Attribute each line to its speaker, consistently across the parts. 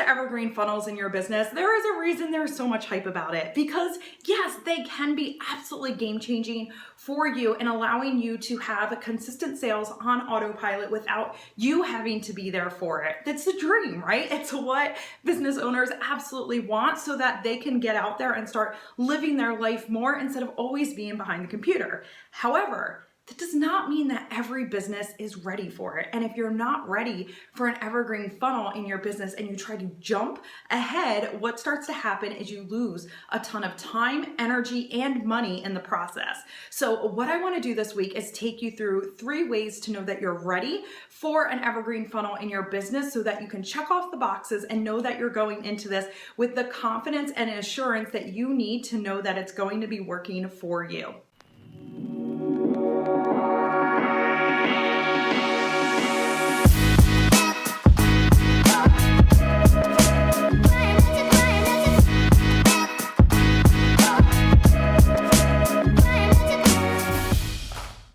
Speaker 1: to evergreen funnels in your business, there is a reason there's so much hype about it, because yes, they can be absolutely game changing for you and allowing you to have consistent sales on autopilot without you having to be there for it. That's the dream, right? It's what business owners absolutely want so that they can get out there and start living their life more instead of always being behind the computer. However, that does not mean that every business is ready for it. And if you're not ready for an evergreen funnel in your business and you try to jump ahead, what starts to happen is you lose a ton of time, energy, and money in the process. So what I want to do this week is take you through 3 ways to know that you're ready for an evergreen funnel in your business so that you can check off the boxes and know that you're going into this with the confidence and assurance that you need to know that it's going to be working for you.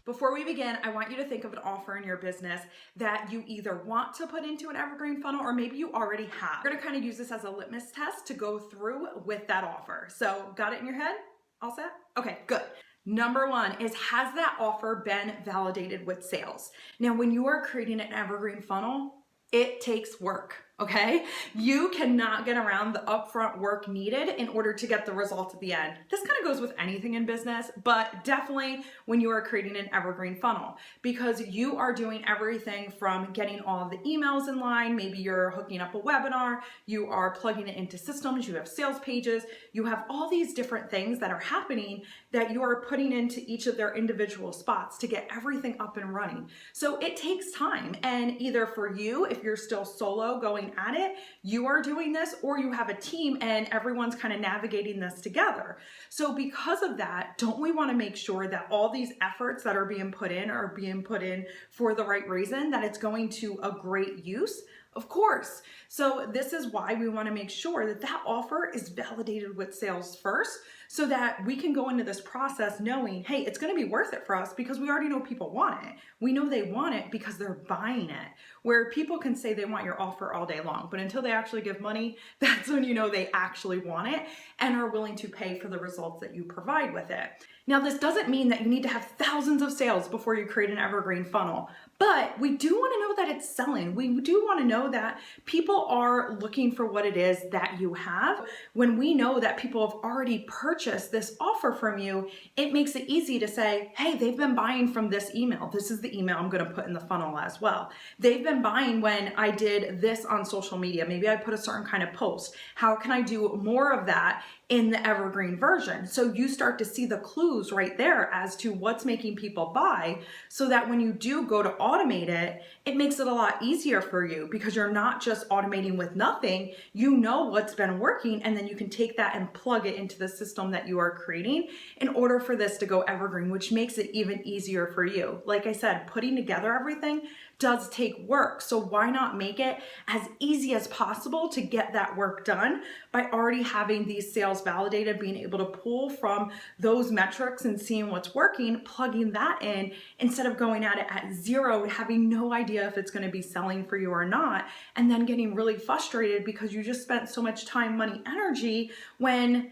Speaker 1: Before we begin, I want you to think of an offer in your business that you either want to put into an evergreen funnel or maybe you already have. We're gonna kind of use this as a litmus test to go through with that offer. So got it in your head? All set? Okay, good. Number 1 is, has that offer been validated with sales? Now, when you are creating an evergreen funnel, it takes work, okay? You cannot get around the upfront work needed in order to get the result at the end. This kind of goes with anything in business, but definitely when you are creating an evergreen funnel, because you are doing everything from getting all of the emails in line, maybe you're hooking up a webinar, you are plugging it into systems, you have sales pages, you have all these different things that are happening that you are putting into each of their individual spots to get everything up and running. So it takes time, and either for you, if you're still solo going at it, you are doing this, or you have a team and everyone's kind of navigating this together. So because of that, don't we want to make sure that all these efforts that are being put in for the right reason, that it's going to a great use? Of course. So this is why we want to make sure that that offer is validated with sales first, so that we can go into this process knowing, hey, it's going to be worth it for us because we already know people want it. We know they want it because they're buying it. Where people can say they want your offer all day long, but until they actually give money, that's when you know they actually want it and are willing to pay for the results that you provide with it. Now, this doesn't mean that you need to have thousands of sales before you create an evergreen funnel, but we do want to know that it's selling. We do want to know that people are looking for what it is that you have. When we know that people have already purchased this offer from you, it makes it easy to say, hey, they've been buying from this email. This is the email I'm going to put in the funnel as well. They've been buying when I did this on social media. Maybe I put a certain kind of post. How can I do more of that in the evergreen version? So you start to see the clues right there as to what's making people buy, so that when you do go to automate it, it makes it a lot easier for you because you're not just automating with nothing. You know what's been working, and then you can take that and plug it into the system that you are creating in order for this to go evergreen, which makes it even easier for you. Like I said, putting together everything does take work. So why not make it as easy as possible to get that work done by already having these sales validated, being able to pull from those metrics and seeing what's working, plugging that in instead of going at it at zero, having no idea if it's going to be selling for you or not, and then getting really frustrated because you just spent so much time, money, energy when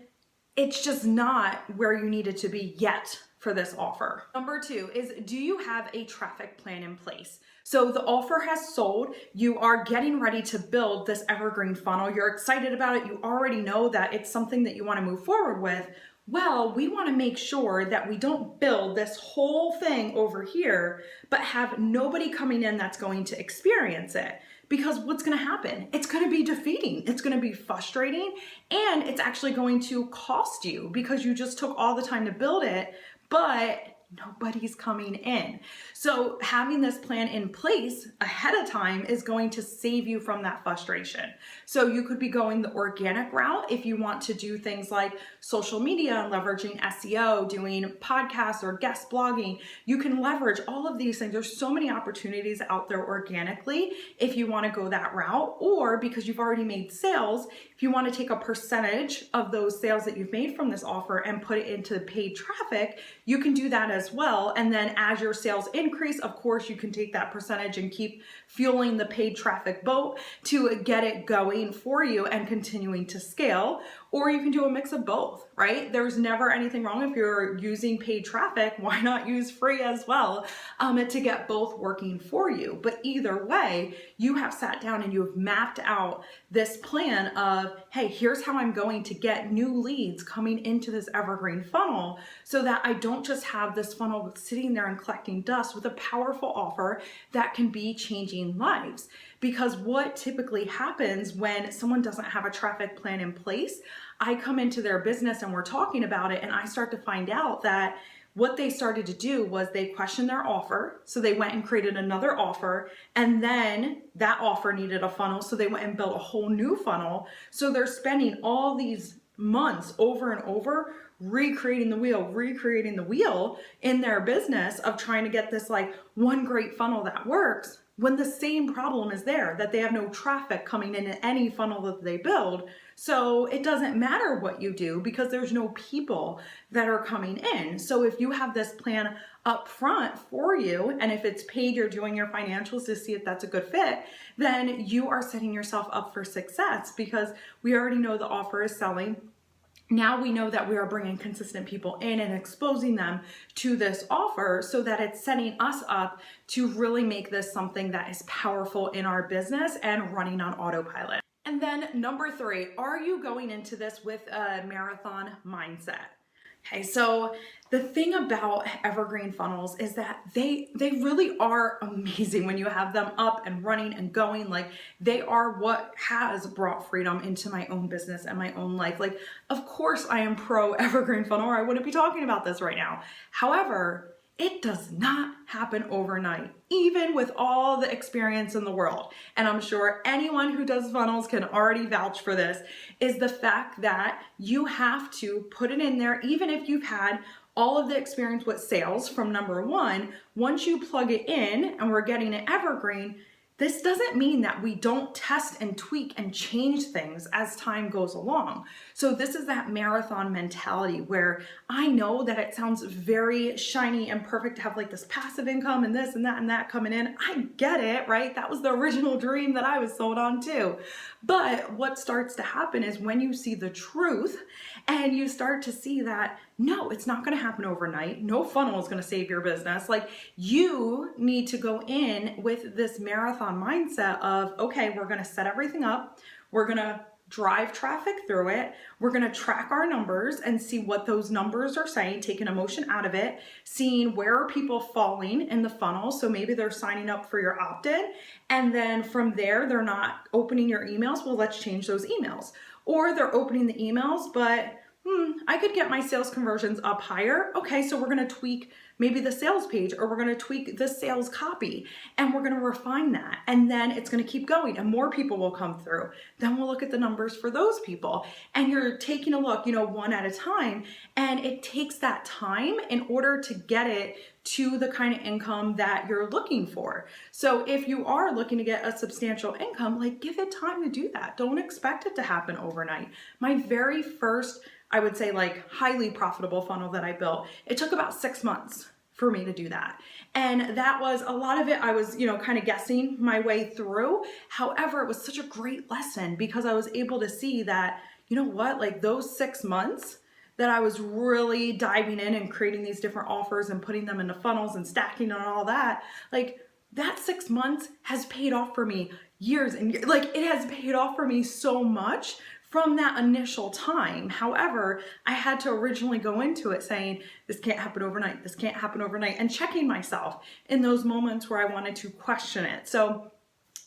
Speaker 1: it's just not where you needed to be yet for this offer. Number 2 is, do you have a traffic plan in place? So the offer has sold, you are getting ready to build this evergreen funnel, you're excited about it, you already know that it's something that you want to move forward with. Well, we want to make sure that we don't build this whole thing over here, but have nobody coming in that's going to experience it. Because what's going to happen? It's going to be defeating. It's going to be frustrating, and it's actually going to cost you because you just took all the time to build it, but nobody's coming in. So having this plan in place ahead of time is going to save you from that frustration. So you could be going the organic route if you want to do things like social media and leveraging SEO, doing podcasts or guest blogging. You can leverage all of these things. There's so many opportunities out there organically if you want to go that route, or because you've already made sales, if you want to take a percentage of those sales that you've made from this offer and put it into paid traffic, you can do that as as well. And then as your sales increase, of course, you can take that percentage and keep fueling the paid traffic boat to get it going for you and continuing to scale. Or you can do a mix of both, right? There's never anything wrong if you're using paid traffic. Why not use free as well to get both working for you? But either way, you have sat down and you have mapped out this plan of, hey, here's how I'm going to get new leads coming into this evergreen funnel so that I don't just have this funnel sitting there and collecting dust with a powerful offer that can be changing lives. Because what typically happens when someone doesn't have a traffic plan in place, I come into their business and we're talking about it and I start to find out that what they started to do was they questioned their offer. So they went and created another offer, and then that offer needed a funnel. So they went and built a whole new funnel. So they're spending all these months over and over recreating the wheel in their business of trying to get this like one great funnel that works, when the same problem is there, that they have no traffic coming in any funnel that they build. So it doesn't matter what you do because there's no people that are coming in. So if you have this plan up front for you, and if it's paid, you're doing your financials to see if that's a good fit, then you are setting yourself up for success because we already know the offer is selling. Now we know that we are bringing consistent people in and exposing them to this offer so that it's setting us up to really make this something that is powerful in our business and running on autopilot. And then number 3, are you going into this with a marathon mindset? Okay, so the thing about evergreen funnels is that they really are amazing when you have them up and running and going. Like, they are what has brought freedom into my own business and my own life. Like, of course I am pro evergreen funnel or I wouldn't be talking about this right now. However, it does not happen overnight, even with all the experience in the world. And I'm sure anyone who does funnels can already vouch for this, is the fact that you have to put it in there, even if you've had all of the experience with sales from number 1, once you plug it in and we're getting it evergreen, this doesn't mean that we don't test and tweak and change things as time goes along. So this is that marathon mentality where I know that it sounds very shiny and perfect to have like this passive income and this and that coming in. I get it, right? That was the original dream that I was sold on too. But what starts to happen is when you see the truth and you start to see that, no, it's not going to happen overnight. No funnel is going to save your business. Like, you need to go in with this marathon mindset of, okay, we're going to set everything up. We're going to drive traffic through it. We're going to track our numbers and see what those numbers are saying, taking emotion out of it, seeing where are people falling in the funnel. So maybe they're signing up for your opt-in, and then from there, they're not opening your emails. Well, let's change those emails. Or they're opening the emails, but I could get my sales conversions up higher. Okay, so we're going to tweak maybe the sales page, or we're going to tweak the sales copy, and we're going to refine that. And then it's going to keep going and more people will come through. Then we'll look at the numbers for those people. And you're taking a look, one at a time. And it takes that time in order to get it to the kind of income that you're looking for. So if you are looking to get a substantial income, like, give it time to do that. Don't expect it to happen overnight. My very first, I would say, like, highly profitable funnel that I built, it took about 6 months for me to do that. And that was a lot of it. I was, kind of guessing my way through. However, it was such a great lesson because I was able to see that, like, those 6 months that I was really diving in and creating these different offers and putting them into funnels and stacking and all that, like, that 6 months has paid off for me years and years. Like, it has paid off for me so much from that initial time. However, I had to originally go into it saying, this can't happen overnight, this can't happen overnight, and checking myself in those moments where I wanted to question it. So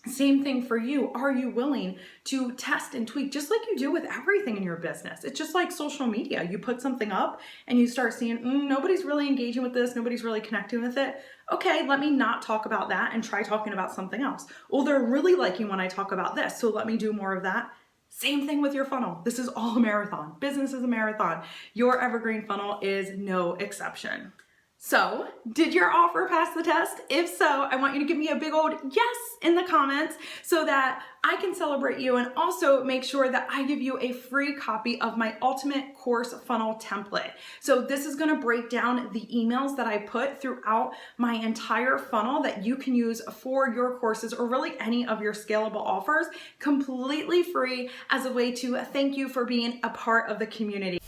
Speaker 1: same thing for you. Are you willing to test and tweak just like you do with everything in your business? It's just like social media. You put something up and you start seeing, nobody's really engaging with this, nobody's really connecting with it. Okay, let me not talk about that and try talking about something else. Well, they're really liking when I talk about this, so let me do more of that. Same thing with your funnel. This is all a marathon. Business is a marathon. Your evergreen funnel is no exception. So, did your offer pass the test? If so, I want you to give me a big old yes in the comments so that I can celebrate you, and also make sure that I give you a free copy of my ultimate course funnel template. So this is gonna break down the emails that I put throughout my entire funnel that you can use for your courses or really any of your scalable offers, completely free, as a way to thank you for being a part of the community.